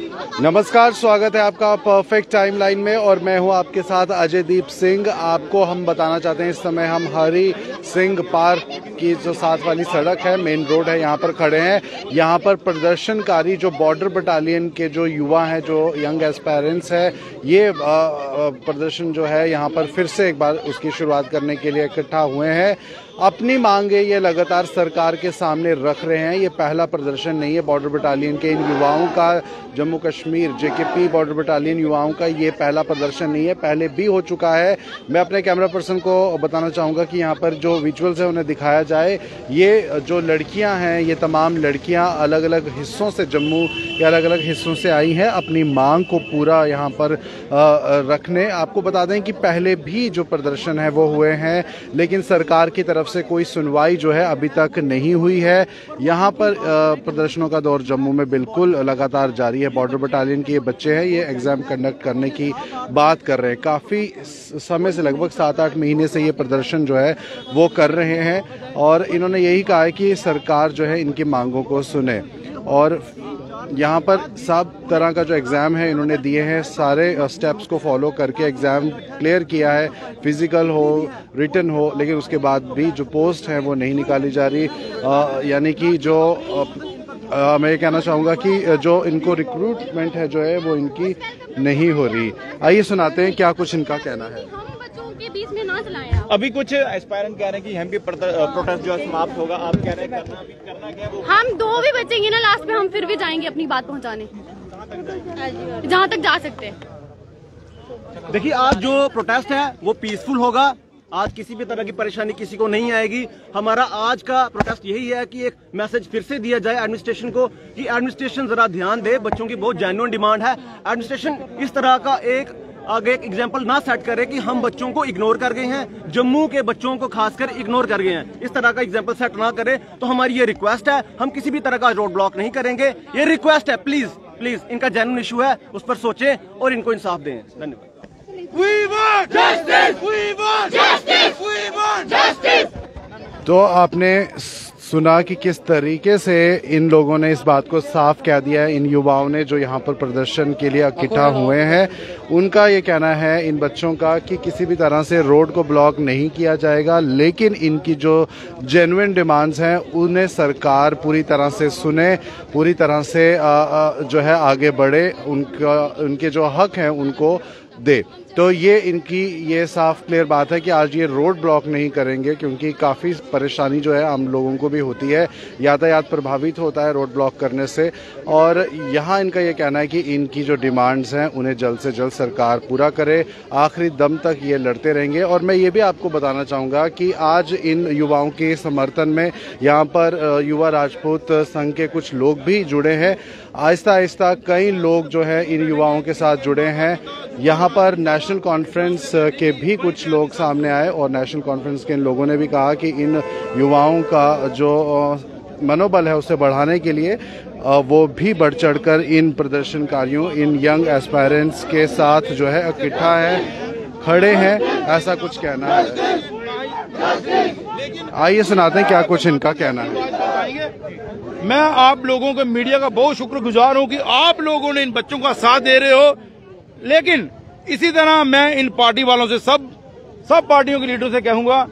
नमस्कार, स्वागत है आपका परफेक्ट टाइमलाइन में और मैं हूं आपके साथ अजयदीप सिंह। आपको हम बताना चाहते हैं इस समय हम हरी सिंह पार्क की जो साथ वाली सड़क है, मेन रोड है, यहाँ पर खड़े हैं। यहाँ पर प्रदर्शनकारी जो बॉर्डर बटालियन के जो युवा हैं, जो यंग एस्पायरेंट्स है, ये प्रदर्शन जो है यहाँ पर फिर से एक बार उसकी शुरुआत करने के लिए इकट्ठा हुए हैं। अपनी मांगे ये लगातार सरकार के सामने रख रहे हैं। ये पहला प्रदर्शन नहीं है बॉर्डर बटालियन के इन युवाओं का, Jammu Kashmir JKP border battalion युवाओं का ये पहला प्रदर्शन नहीं है, पहले भी हो चुका है। मैं अपने कैमरा पर्सन को बताना चाहूँगा कि यहाँ पर जो विजुअल्स है उन्हें दिखाया जाए। ये जो लड़कियाँ हैं, ये तमाम लड़कियाँ अलग अलग हिस्सों से, जम्मू के अलग अलग हिस्सों से आई हैं अपनी मांग को पूरा यहाँ पर रखने। आपको बता दें कि पहले भी जो प्रदर्शन है वो हुए हैं, लेकिन सरकार की तरफ से कोई सुनवाई जो है अभी तक नहीं हुई है। यहाँ पर प्रदर्शनों का दौर जम्मू में बिल्कुल लगातार जारी है। बॉर्डर बटालियन के ये बच्चे हैं, ये एग्जाम कंडक्ट करने की बात कर रहे हैं। काफ़ी समय से, लगभग 7-8 महीने से ये प्रदर्शन जो है वो कर रहे हैं और इन्होंने यही कहा है कि सरकार जो है इनकी मांगों को सुने। और यहाँ पर सब तरह का जो एग्ज़ाम है इन्होंने दिए हैं, सारे स्टेप्स को फॉलो करके एग्ज़ाम क्लियर किया है, फिज़िकल हो, रिटन हो, लेकिन उसके बाद भी जो पोस्ट है वो नहीं निकाली जा रही। यानी कि जो मैं ये कहना चाहूँगा कि जो इनको रिक्रूटमेंट है जो है वो इनकी नहीं हो रही। आइए सुनाते हैं क्या कुछ इनका कहना है। के बीच में ना चलाएं आप। अभी कुछ एस्पायरेंट कह रहे हैं कि हम भी प्रोटेस्ट जो है समाप्त होगा, आप कह रहे हैं करना क्या है? हम 2 भी बचेंगे ना लास्ट में, हम फिर भी जाएंगे अपनी बात पहुंचाने जहां तक जा सकते हैं। देखिए, आज जो प्रोटेस्ट है वो पीसफुल होगा। आज किसी भी तरह की परेशानी किसी को नहीं आएगी। हमारा आज का प्रोटेस्ट यही है कि एक मैसेज फिर से दिया जाए एडमिनिस्ट्रेशन को कि एडमिनिस्ट्रेशन जरा ध्यान दे, बच्चों की बहुत जेन्युइन डिमांड है। एडमिनिस्ट्रेशन इस तरह का आगे एक एग्जाम्पल ना सेट करे कि हम बच्चों को इग्नोर कर गए हैं, जम्मू के बच्चों को खासकर इग्नोर कर गए हैं। इस तरह का एग्जाम्पल सेट ना करे। तो हमारी ये रिक्वेस्ट है, हम किसी भी तरह का रोड ब्लॉक नहीं करेंगे। ये रिक्वेस्ट है, प्लीज प्लीज, इनका जेन्युइन इशू है, उस पर सोचें और इनको इंसाफ दें। धन्यवाद। तो आपने सुना कि किस तरीके से इन लोगों ने इस बात को साफ कह दिया है। इन युवाओं ने जो यहाँ पर प्रदर्शन के लिए इकट्ठा हुए हैं, उनका ये कहना है इन बच्चों का कि किसी भी तरह से रोड को ब्लॉक नहीं किया जाएगा, लेकिन इनकी जो जेन्युइन डिमांड्स हैं उन्हें सरकार पूरी तरह से सुने, पूरी तरह से जो है आगे बढ़े, उनके जो हक हैं उनको दे। तो ये इनकी ये साफ क्लियर बात है कि आज ये रोड ब्लॉक नहीं करेंगे, क्योंकि काफ़ी परेशानी जो है आम लोगों को भी होती है, यातायात प्रभावित होता है रोड ब्लॉक करने से। और यहाँ इनका ये कहना है कि इनकी जो डिमांड्स हैं उन्हें जल्द से जल्द सरकार पूरा करे, आखिरी दम तक ये लड़ते रहेंगे। और मैं ये भी आपको बताना चाहूँगा कि आज इन युवाओं के समर्थन में यहाँ पर युवा राजपूत संघ के कुछ लोग भी जुड़े हैं। आहिस्ता आहिस्ता कई लोग जो है इन युवाओं के साथ जुड़े हैं। यहाँ पर नेशनल कॉन्फ्रेंस के भी कुछ लोग सामने आए और नेशनल कॉन्फ्रेंस के इन लोगों ने भी कहा कि इन युवाओं का जो मनोबल है उसे बढ़ाने के लिए वो भी बढ़ चढ़कर इन प्रदर्शनकारियों, इन यंग एस्पायरेंट्स के साथ जो है इकट्ठा है, खड़े हैं, ऐसा कुछ कहना है। आइए सुनाते हैं क्या कुछ इनका कहना है। मैं आप लोगों के मीडिया का बहुत शुक्रगुजार हूं कि आप लोगों ने इन बच्चों का साथ दे रहे हो, लेकिन इसी तरह मैं इन पार्टी वालों से, सब पार्टियों के लीडरों से कहूंगा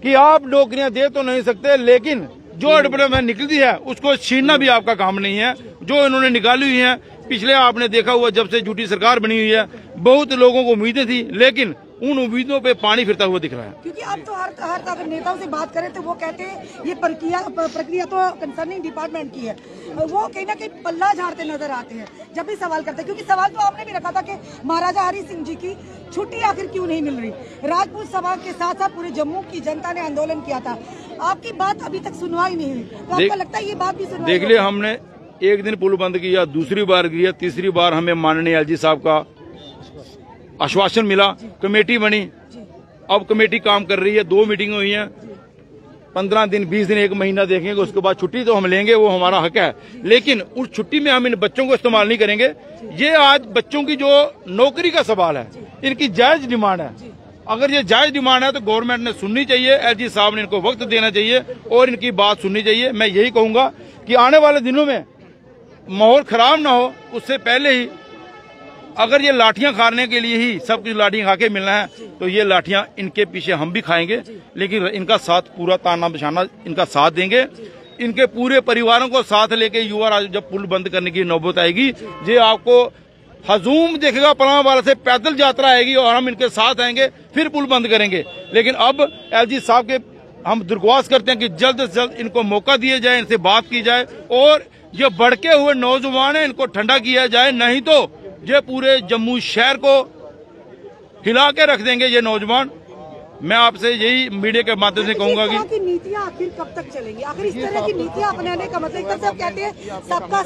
कि आप नौकरियां दे तो नहीं सकते, लेकिन जो एडवर्टाइजमेंट निकलती है उसको छीनना भी आपका काम नहीं है। जो इन्होंने निकाली हुई है, पिछले आपने देखा हुआ जब से झूठी सरकार बनी हुई है, बहुत लोगों को उम्मीदें थी, लेकिन उन उम्मीदों पे पानी फिरता हुआ दिख रहा है। क्योंकि अब तो हर अगर नेताओं से बात करें तो वो कहते हैं ये प्रक्रिया तो कंसर्निंग डिपार्टमेंट की है। वो कहीं ना कहीं पल्ला झाड़ते नजर आते हैं जब भी सवाल करते हैं। क्योंकि सवाल तो आपने भी रखा था कि महाराजा हरि सिंह जी की छुट्टी आखिर क्यों नहीं मिल रही। राजपूत सभा के साथ साथ पूरे जम्मू की जनता ने आंदोलन किया था, आपकी बात अभी तक सुनवाई नहीं हुई। तो आपको लगता है ये बात भी सुनवाई? देख लिया, हमने एक दिन पुल बंद किया, दूसरी बार किया, तीसरी बार हमें माननीय एलजी साहब का आश्वासन मिला, कमेटी बनी, अब कमेटी काम कर रही है, 2 मीटिंग हुई हैं, 15 दिन 20 दिन 1 महीना देखेंगे, उसके बाद छुट्टी तो हम लेंगे, वो हमारा हक है, लेकिन उस छुट्टी में हम इन बच्चों को इस्तेमाल नहीं करेंगे। ये आज बच्चों की जो नौकरी का सवाल है, इनकी जायज डिमांड है। अगर ये जायज डिमांड है तो गवर्नमेंट ने सुननी चाहिए, एलजी साहब ने इनको वक्त देना चाहिए और इनकी बात सुननी चाहिए। मैं यही कहूंगा कि आने वाले दिनों में माहौल खराब ना हो उससे पहले ही अगर ये लाठियां खाने के लिए ही सब कुछ लाठियां खा के मिलना है तो ये लाठियां इनके पीछे हम भी खाएंगे, लेकिन इनका साथ पूरा ताना बिछाना इनका साथ देंगे। इनके पूरे परिवारों को साथ लेके युवा राज जब पुल बंद करने की नौबत आएगी, ये आपको हजूम देखेगा, पलामावाला से पैदल यात्रा आएगी और हम इनके साथ आएंगे, फिर पुल बंद करेंगे। लेकिन अब एलजी साहब के हम दरख्वास्त करते हैं कि जल्द से जल्द इनको मौका दिया जाए, इनसे बात की जाए और ये भड़के हुए नौजवान है इनको ठंडा किया जाए, नहीं तो ये पूरे जम्मू शहर को हिला के रख देंगे ये नौजवान। मैं आपसे यही मीडिया के माध्यम से कहूंगा कि नीतियाँ आखिर कब तक चलेंगी? आखिर इस तरह की नीतियाँ अपनाने का मतलब एक तरफ से आप कहते हैं सबका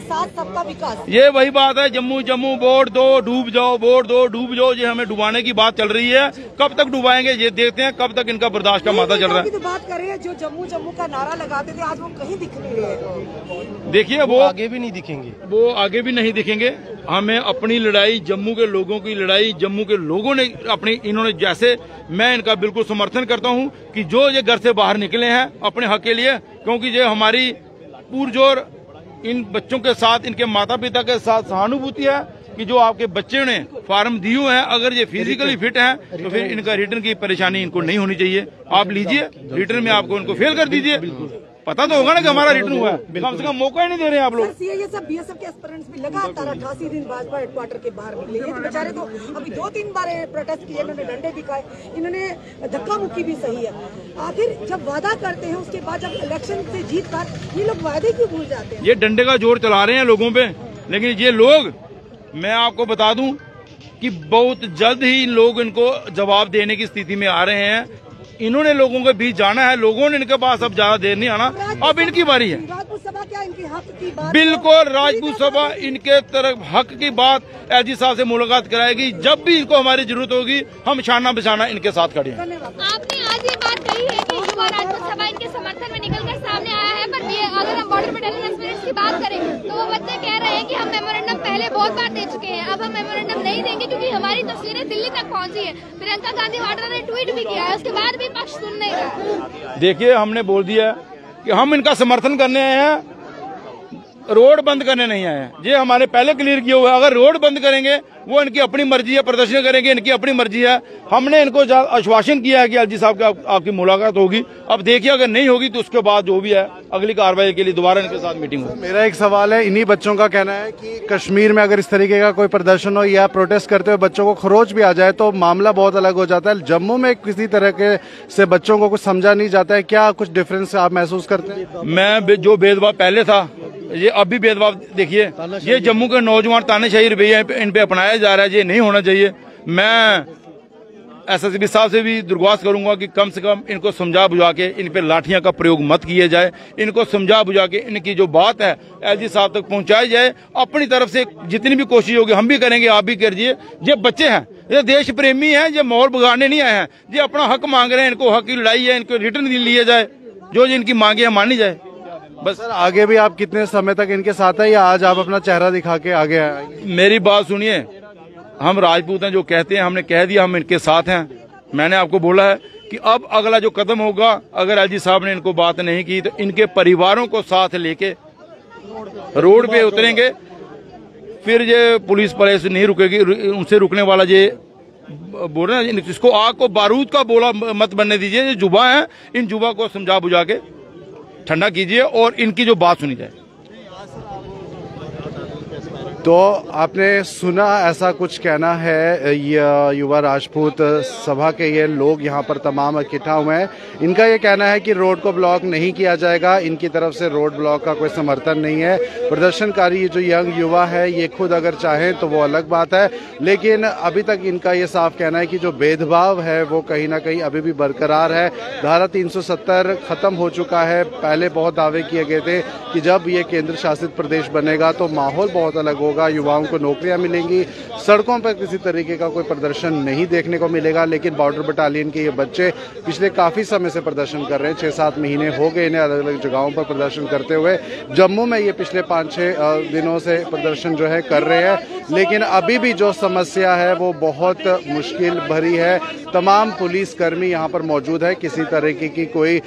साथ सबका विकास। ये वही बात है, जम्मू जम्मू वोट दो डूब जाओ, वोट दो डूब जाओ, ये हमें डुबाने की बात चल रही है। कब तक डुबाएंगे ये देखते हैं, कब तक इनका बर्दाश्त का माता चल रहा है। तो बात करें जो जम्मू का नारा लगाते थे, आज वो कहीं दिख नहीं रहे। देखिए वो आगे भी नहीं दिखेंगे, वो आगे भी नहीं दिखेंगे। हमें अपनी लड़ाई, जम्मू के लोगों की लड़ाई, जम्मू के लोगों ने अपनी, इन्होंने जैसे, मैं इनका बिल्कुल समर्थन करता हूं कि जो ये घर से बाहर निकले हैं अपने हक के लिए, क्योंकि ये हमारी पुरजोर इन बच्चों के साथ, इनके माता पिता के साथ सहानुभूति है कि जो आपके बच्चे ने फार्म दिए हैं, अगर ये फिजिकली फिट हैं तो फिर इनका रिटर्न की परेशानी इनको नहीं होनी चाहिए। आप लीजिए रिटर्न में, आपको इनको फेल कर दीजिए, पता तो होगा ना कि हमारा रिटर्न हुआ है, कम से कम मौका ही नहीं दे रहे हैं आप लोग। ये सब बीएसएफ के एस्पिरेंट्स भी लगातार 88 दिन भाजपा हेडक्वार्टर के बाहर निकले, ये बेचारे तो अभी 2-3 बार प्रोटेस्ट किए, इन्होंने डंडे भी खाए, इन्होंने धक्का मुक्की भी सही है। आखिर जब वादा करते हैं उसके बाद जब इलेक्शन से जीत कर ये लोग वादे क्यों भूल जाते हैं? ये डंडे का जोर चला रहे हैं लोगों पे, लेकिन ये लोग, मैं आपको बता दूं कि बहुत जल्द ही लोग इनको जवाब देने की स्थिति में आ रहे हैं। इन्होंने लोगों के बीच जाना है, लोगों ने इनके पास अब ज्यादा देर नहीं आना, अब इनकी बारी है। राजपूत सभा क्या इनके हक की बात? बिल्कुल, राजपूत सभा इनके तरफ हक की बात एलजी साहब से मुलाकात कराएगी। जब भी इनको हमारी जरूरत होगी, हम शाना बिशाना इनके साथ खड़े हैं। आपने आज ये बात कही है कि युवा राजपूत सभा इनके समर्थन में निकलकर सामने आया है, पर ये अगर हम बॉर्डर बटालियन एस्पिरेंट्स की बात करें तो वो बच्चे कह रहे हैं कि हम मेमोरेंडम पहले बहुत बार दे चुके हैं, अब हम मेमोरेंडम नहीं देंगे क्योंकि हमारी तस्वीरें दिल्ली तक पहुंची है। प्रियंका गांधी वाड्रा ने ट्वीट भी किया है, उसके बाद भी पक्ष सुन नहीं रहा। देखिए, हमने बोल दिया कि हम इनका समर्थन करने आए हैं, रोड बंद करने नहीं आए हैं। ये हमारे पहले क्लियर किया हुआ है, अगर रोड बंद करेंगे वो इनकी अपनी मर्जी है, प्रदर्शन करेंगे इनकी अपनी मर्जी है। हमने इनको आश्वासन किया है कि एलजी साहब की आपकी मुलाकात होगी। अब देखिए, अगर नहीं होगी तो उसके बाद जो भी है अगली कार्रवाई के लिए दोबारा इनके साथ मीटिंग होगी। मेरा एक सवाल है, इन्हीं बच्चों का कहना है कि कश्मीर में अगर इस तरीके का कोई प्रदर्शन हो या प्रोटेस्ट करते हुए बच्चों को खरोच भी आ जाए तो मामला बहुत अलग हो जाता है। जम्मू में किसी तरह के से बच्चों को कुछ समझा नहीं जाता है, क्या कुछ डिफरेंस आप महसूस करते हैं? मैं जो भेदभाव पहले था, ये अब भी भेदभाव देखिए, ये जम्मू के नौजवान तानाशाही रवैया इन पे अपनाया जा रहा है, ये नहीं होना चाहिए। मैं एसएसपी साहब से भी दरख्वास्त करूंगा कि कम से कम इनको समझा बुझा के इन पे लाठियां का प्रयोग मत किया जाए, इनको समझा बुझा के इनकी जो बात है एलजी साहब तक पहुंचाई जाए। अपनी तरफ से जितनी भी कोशिश होगी हम भी करेंगे, आप भी करिए। ये बच्चे हैं, ये देश प्रेमी हैं, ये माहौल बिगाड़ने नहीं आए हैं, ये अपना हक मांग रहे हैं, इनको हक की लड़ाई है, इनको रिटर्न लिया जाए, जो इनकी मांगे है मानी जाए बस। सर, आगे भी आप कितने समय तक इनके साथ है या आज आप अपना चेहरा दिखा के आगे आएंगे? मेरी बात सुनिए, हम राजपूत हैं, जो कहते हैं हमने कह दिया, हम इनके साथ हैं। मैंने आपको बोला है कि अब अगला जो कदम होगा, अगर एलजी साहब ने इनको बात नहीं की तो इनके परिवारों को साथ लेके रोड पे उतरेंगे। फिर ये पुलिस नहीं रुकेगी, उनसे रुकने वाला ये बोल रहे हैं, इसको आग को बारूद का बोला मत बनने दीजिए। ये जुबा है, इन जुबा को समझा बुझा के ठंडा कीजिए और इनकी जो बात सुनी जाए। तो आपने सुना, ऐसा कुछ कहना है युवा राजपूत सभा के ये लोग यहाँ पर तमाम इकट्ठा हुए हैं। इनका ये कहना है कि रोड को ब्लॉक नहीं किया जाएगा, इनकी तरफ से रोड ब्लॉक का कोई समर्थन नहीं है। प्रदर्शनकारी जो यंग युवा है ये खुद अगर चाहें तो वो अलग बात है, लेकिन अभी तक इनका ये साफ कहना है कि जो भेदभाव है वो कहीं ना कहीं अभी भी बरकरार है। धारा 370 खत्म हो चुका है। पहले बहुत दावे किए गए थे कि जब ये केंद्र शासित प्रदेश बनेगा तो माहौल बहुत अलग होगा, युवाओं को नौकरियां मिलेंगी, सड़कों पर किसी तरीके का कोई प्रदर्शन नहीं देखने को मिलेगा। लेकिन बॉर्डर बटालियन के ये बच्चे पिछले काफी समय से प्रदर्शन कर रहे हैं, 6-7 महीने हो गए इन्हें अलग अलग जगहों पर प्रदर्शन करते हुए। जम्मू में ये पिछले 5-6 दिनों से प्रदर्शन जो है कर रहे हैं, लेकिन अभी भी जो समस्या है वो बहुत मुश्किल भरी है। तमाम पुलिसकर्मी यहाँ पर मौजूद है, किसी तरीके की कोई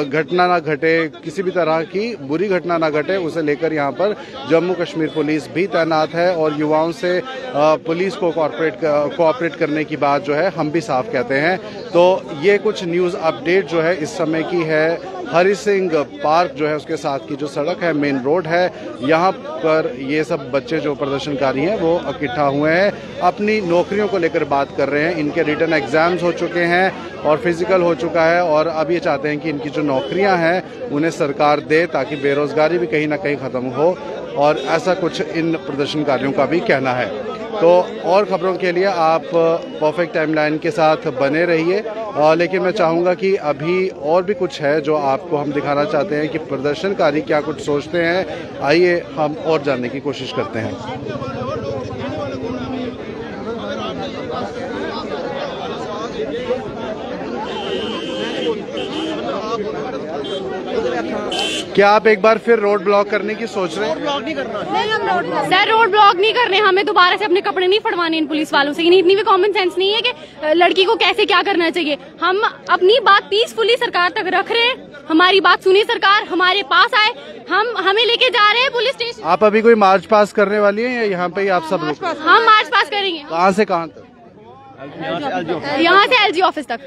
घटना ना घटे, किसी भी तरह की बुरी घटना ना घटे, उसे लेकर यहाँ पर जम्मू कश्मीर पुलिस भी तैनात है। और युवाओं से पुलिस को कोऑपरेट करने की बात जो है हम भी साफ कहते हैं। तो ये कुछ न्यूज़ अपडेट जो है इस समय की है। हरि सिंह पार्क जो है उसके साथ की जो सड़क है, मेन रोड है, यहाँ पर ये सब बच्चे जो प्रदर्शनकारी हैं वो इकट्ठा हुए हैं, अपनी नौकरियों को लेकर बात कर रहे हैं। इनके रिटन एग्जाम्स हो चुके हैं और फिजिकल हो चुका है, और अब ये चाहते हैं कि इनकी जो नौकरियां हैं उन्हें सरकार दे, ताकि बेरोजगारी भी कहीं ना कहीं ख़त्म हो। और ऐसा कुछ इन प्रदर्शनकारियों का भी कहना है। तो और खबरों के लिए आप परफेक्ट टाइमलाइन के साथ बने रहिए। लेकिन मैं चाहूँगा कि अभी और भी कुछ है जो आपको हम दिखाना चाहते हैं कि प्रदर्शनकारी क्या कुछ सोचते हैं। आइए हम और जानने की कोशिश करते हैं। क्या आप एक बार फिर रोड ब्लॉक करने की सोच रहे हैं? ब्लॉक नहीं करना सर, रोड ब्लॉक नहीं करने, हमें दोबारा से अपने कपड़े नहीं फड़वाने इन पुलिस वालों से। इतनी भी कॉमन सेंस नहीं है कि लड़की को कैसे क्या करना चाहिए। हम अपनी बात पीसफुली सरकार तक रख रहे हैं, हमारी बात सुनी सरकार, हमारे पास आए, हमें लेके जा रहे हैं पुलिस स्टेशन। आप अभी कोई मार्च पास करने वाली हैं या यहाँ पे ही आप सब लोग? हम मार्च पास करेंगे। कहाँ से कहाँ तक? यहाँ से एलजी ऑफिस तक।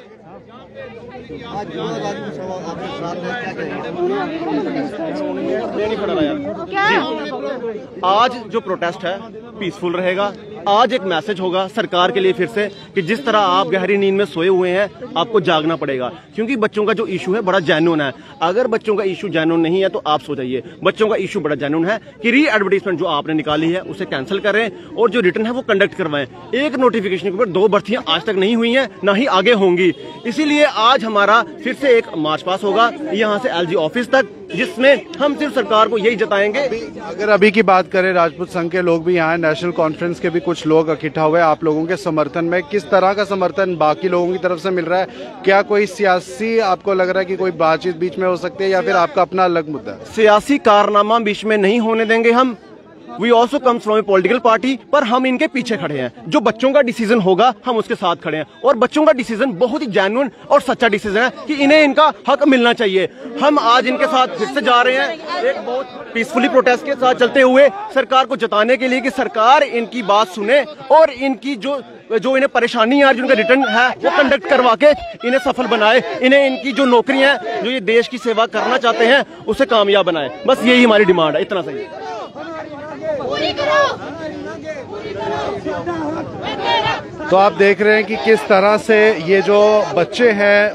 आज जो प्रोटेस्ट है पीसफुल रहेगा। आज एक मैसेज होगा सरकार के लिए फिर से कि जिस तरह आप गहरी नींद में सोए हुए हैं, आपको जागना पड़ेगा, क्योंकि बच्चों का जो इशू है बड़ा जेन्युइन है। अगर बच्चों का इशू जेन्युइन नहीं है तो आप सो जाइए। बच्चों का इशू बड़ा जेन्युइन है कि री एडवर्टाइजमेंट जो आपने निकाली है उसे कैंसिल करें और जो रिटर्न है वो कंडक्ट करवाएं। एक नोटिफिकेशन के ऊपर 2 भर्तियां आज तक नहीं हुई हैं, ना ही आगे होंगी। इसीलिए आज हमारा फिर से एक मार्च पास होगा यहाँ से एलजी ऑफिस तक, जिसमें हम सिर्फ सरकार को यही जताएंगे। अगर अभी की बात करें, राजपूत संघ के लोग भी यहाँ, नेशनल कॉन्फ्रेंस के भी कुछ लोग इकट्ठा हुए आप लोगों के समर्थन में। किस तरह का समर्थन बाकी लोगों की तरफ से मिल रहा है? क्या कोई सियासी आपको लग रहा है कि कोई बातचीत बीच में हो सकती है, या फिर आपका अपना अलग मुद्दा है? सियासी कारनामा बीच में नहीं होने देंगे हम। We also comes from a political party, पर हम इनके पीछे खड़े हैं। जो बच्चों का डिसीजन होगा हम उसके साथ खड़े हैं, और बच्चों का डिसीजन बहुत ही जेन्युइन और सच्चा डिसीजन है कि इन्हें इनका हक मिलना चाहिए। हम आज इनके साथ फिर से जा रहे हैं, एक बहुत पीसफुली प्रोटेस्ट के साथ चलते हुए, सरकार को जताने के लिए कि सरकार इनकी बात सुने और इनकी जो इन्हें परेशानी है, जिनका रिटर्न है वो कंडक्ट करवा के इन्हें सफल बनाए। इन्हें इनकी जो नौकरियां हैं, जो ये देश की सेवा करना चाहते हैं, उसे कामयाब बनाए। बस यही हमारी डिमांड है, इतना सही। तो आप देख रहे हैं कि किस तरह से ये जो बच्चे हैं,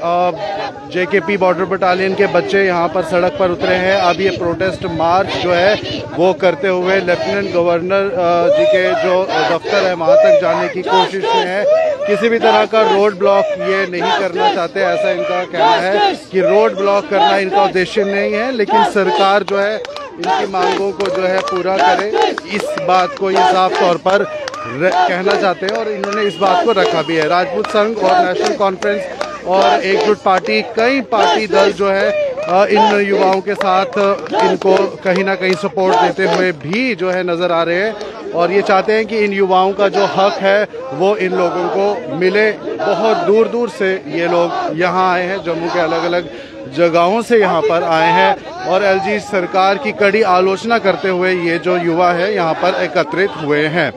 जेकेपी बॉर्डर बटालियन के बच्चे यहाँ पर सड़क पर उतरे हैं। अब ये प्रोटेस्ट मार्च जो है वो करते हुए लेफ्टिनेंट गवर्नर जी के जो दफ्तर है वहाँ तक जाने की कोशिश में है। किसी भी तरह का रोड ब्लॉक ये नहीं करना चाहते, ऐसा इनका कहना है कि रोड ब्लॉक करना इनका उद्देश्य नहीं है, लेकिन सरकार जो है इनकी मांगों को जो है पूरा करे, इस बात को ये साफ तौर पर कहना चाहते हैं। और इन्होंने इस बात को रखा भी है। राजपूत संघ और नेशनल कॉन्फ्रेंस और एकजुट पार्टी, कई पार्टी दल जो है इन युवाओं के साथ इनको कहीं ना कहीं सपोर्ट देते हुए भी जो है नजर आ रहे हैं, और ये चाहते हैं कि इन युवाओं का जो हक है वो इन लोगों को मिले। बहुत दूर दूर से ये लोग यहाँ आए हैं, जम्मू के अलग अलग जगहों से यहाँ पर आए हैं, और एलजी सरकार की कड़ी आलोचना करते हुए ये जो युवा है यहाँ पर एकत्रित हुए हैं।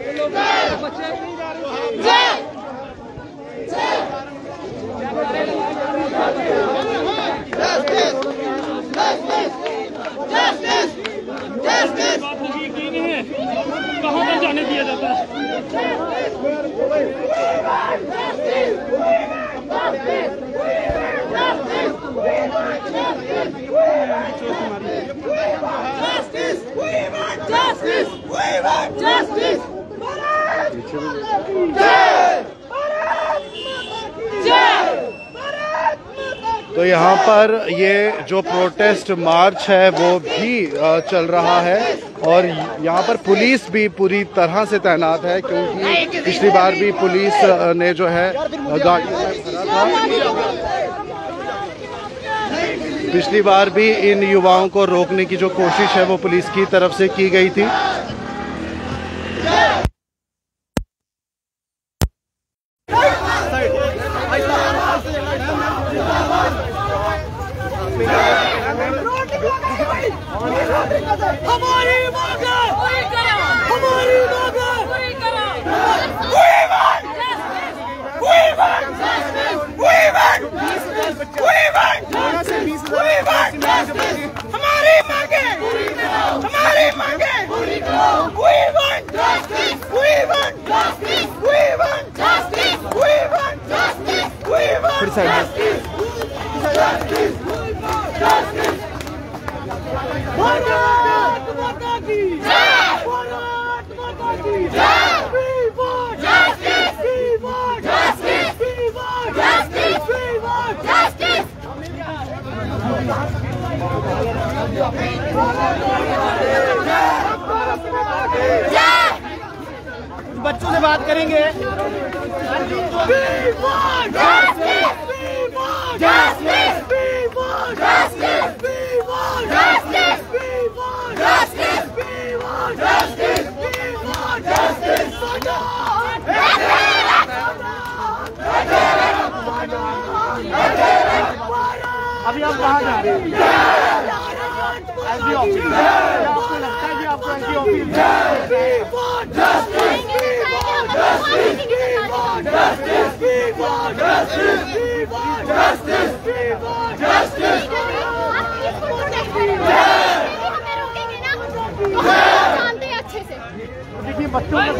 कहाँ पर जाने दिया जाता है? तो यहाँ पर ये जो प्रोटेस्ट मार्च है वो भी चल रहा है, और यहाँ पर पुलिस भी पूरी तरह से तैनात है, क्योंकि पिछली बार भी पुलिस ने जो है गाड़ी में भरा था। पिछली बार भी इन युवाओं को रोकने की जो कोशिश है वो पुलिस की तरफ से की गई थी। बच्चों से बात करेंगे। अभी आप कहाँ जा रहे हैं? SD office. आपको लगता है कि आपको एसडी ऑफिस अच्छे से देखिए बच्चों का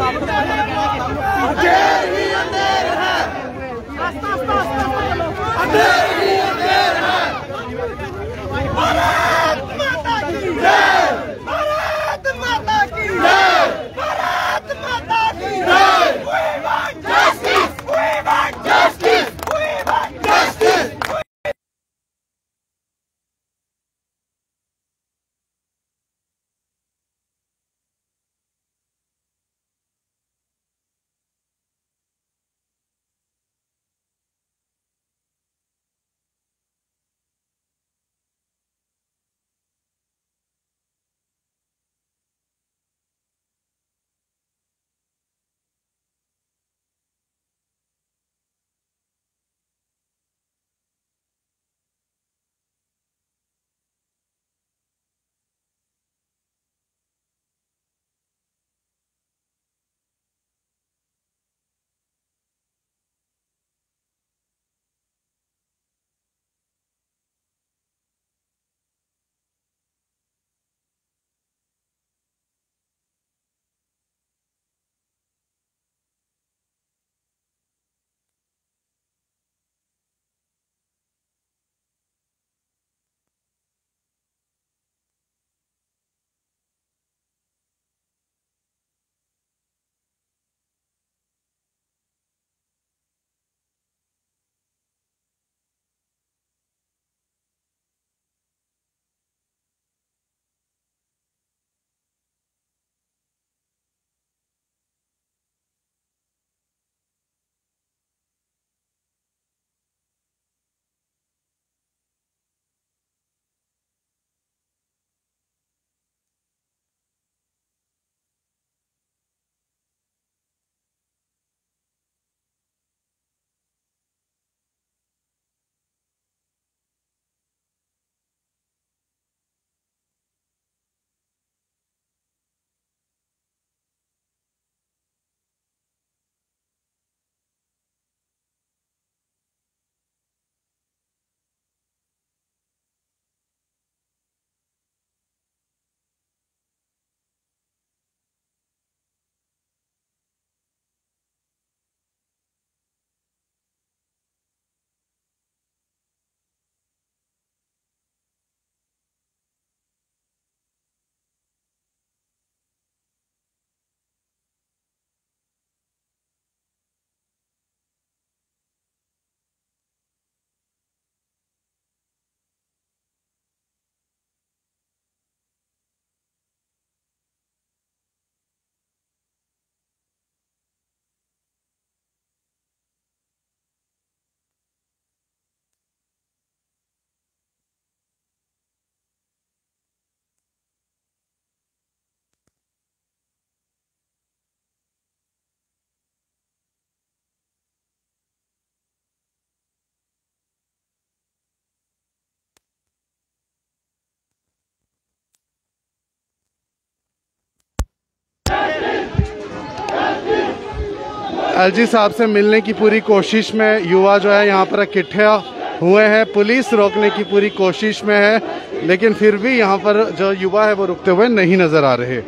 एलजी साहब से मिलने की पूरी कोशिश में युवा जो है यहाँ पर इकट्ठा हुए हैं। पुलिस रोकने की पूरी कोशिश में है, लेकिन फिर भी यहाँ पर जो युवा है वो रुकते हुए नहीं नजर आ रहे।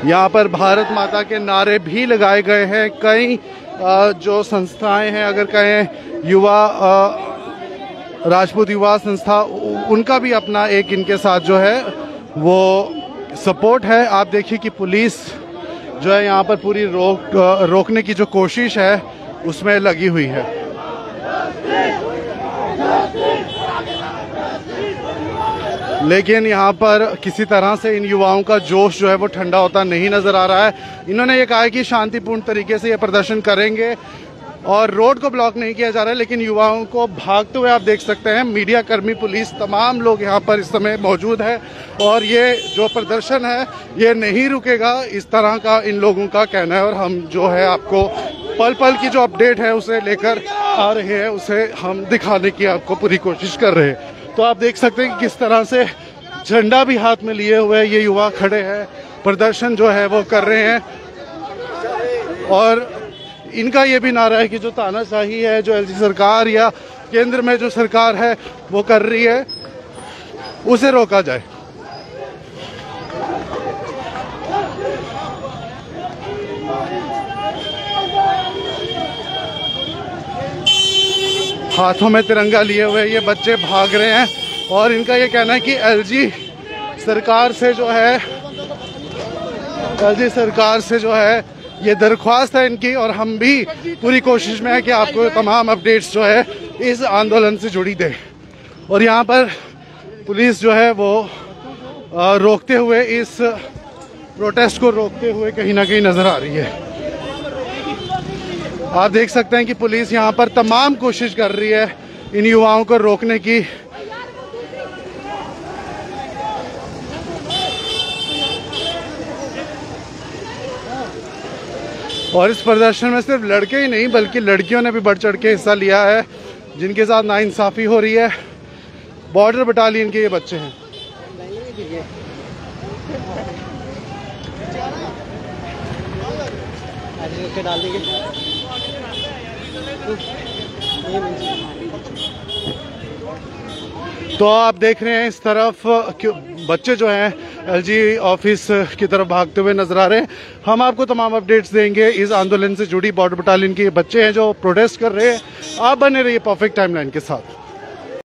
यहाँ पर भारत माता के नारे भी लगाए गए हैं। कई जो संस्थाएं हैं, अगर कहें युवा राजपूत युवा संस्था, उनका भी अपना एक इनके साथ जो है वो सपोर्ट है। आप देखिए कि पुलिस जो है यहाँ पर पूरी रोकने की जो कोशिश है उसमें लगी हुई है। लेकिन यहाँ पर किसी तरह से इन युवाओं का जोश जो है वो ठंडा होता नहीं नजर आ रहा है। इन्होंने ये कहा है कि शांतिपूर्ण तरीके से ये प्रदर्शन करेंगे और रोड को ब्लॉक नहीं किया जा रहा है, लेकिन युवाओं को भागते हुए आप देख सकते हैं। मीडिया कर्मी, पुलिस, तमाम लोग यहाँ पर इस समय मौजूद है और ये जो प्रदर्शन है ये नहीं रुकेगा, इस तरह का इन लोगों का कहना है। और हम जो है आपको पल पल की जो अपडेट है उसे लेकर आ रहे हैं, उसे हम दिखाने की आपको पूरी कोशिश कर रहे हैं। तो आप देख सकते हैं कि किस तरह से झंडा भी हाथ में लिए हुए ये युवा खड़े हैं, प्रदर्शन जो है वो कर रहे हैं। और इनका ये भी नारा है कि जो तानाशाही है, जो एलजी सरकार या केंद्र में जो सरकार है वो कर रही है, उसे रोका जाए। हाथों में तिरंगा लिए हुए ये बच्चे भाग रहे हैं और इनका ये कहना है कि एलजी सरकार से जो है ये दरख्वास्त है इनकी, और हम भी पूरी कोशिश में है कि आपको तमाम अपडेट्स जो है इस आंदोलन से जुड़ी दे। और यहाँ पर पुलिस जो है वो रोकते हुए, इस प्रोटेस्ट को रोकते हुए कहीं ना कहीं नजर आ रही है। आप देख सकते हैं कि पुलिस यहाँ पर तमाम कोशिश कर रही है इन युवाओं को रोकने की। और इस प्रदर्शन में सिर्फ लड़के ही नहीं बल्कि लड़कियों ने भी बढ़ चढ़ के हिस्सा लिया है, जिनके साथ नाइंसाफी हो रही है। बॉर्डर बटालियन के ये बच्चे हैं। तो आप देख रहे हैं इस तरफ बच्चे जो हैं एलजी ऑफिस की तरफ भागते हुए नजर आ रहे हैं। हम आपको तमाम अपडेट्स देंगे इस आंदोलन से जुड़ी। बॉर्डर बटालियन के ये बच्चे हैं जो प्रोटेस्ट कर रहे हैं। आप बने रहिए परफेक्ट टाइमलाइन के साथ।